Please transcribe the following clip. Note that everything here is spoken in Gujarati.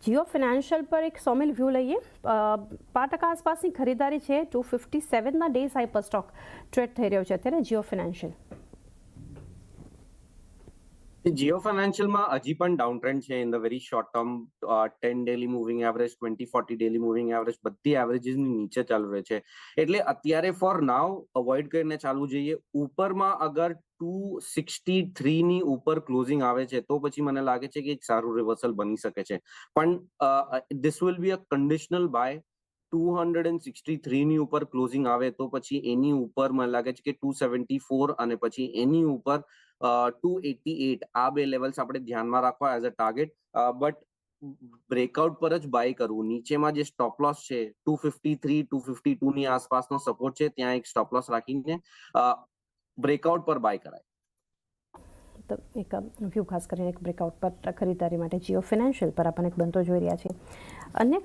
जियो फाइनेंशियल पर एक 100 मिल व्यू લઈએ 5% આસપાસની ખરીદારી છે 257ના ડેઝ હાઈ પર સ્ટોક ટ્રેડ થઈ રહ્યો છે અત્યારે જીઓ ફાઇનેન્શિયલ. जियो फाइनेंशियल में हजी पण डाउन ट्रेंड है in the very short term. 10 daily moving average 20-40 daily moving average बધી એવરેજીસ ની નીચે ચાલુ રહે છે એટલે અત્યારે ફોર નાઉ અવોઇડ કરીને ચાલવું જોઈએ. ઉપરમાં અગર 263 ની ઉપર ક્લોઝિંગ આવે છે તો પછી મને લાગે છે કે એક સારું રિવર્સલ બની શકે છે, પણ this will be a conditional buy. 263 ની ઉપર ક્લોઝિંગ આવે તો પછી એની ઉપર મને લાગે છે કે 274 અને પછી એની ઉપર 288 આ બે લેવલ્સ આપણે ધ્યાનમાં રાખવા as a target. But breakout પર જ બાય કરવું. નીચેમાં જે સ્ટોપ લોસ છે 253 252 ની આસપાસનો સપોર્ટ છે, ત્યાં એક સ્ટોપ લોસ રાખીને બ્રેકઆઉટ પર બાય કરાય. તો એક વ્યૂ ખાસ કરીને એક બ્રેકઆઉટ પર ખરીદારી માટે જીઓ ફાઇનેન્શિયલ પર આપણને એક બનતો જોઈ રહ્યા છે. અન્ય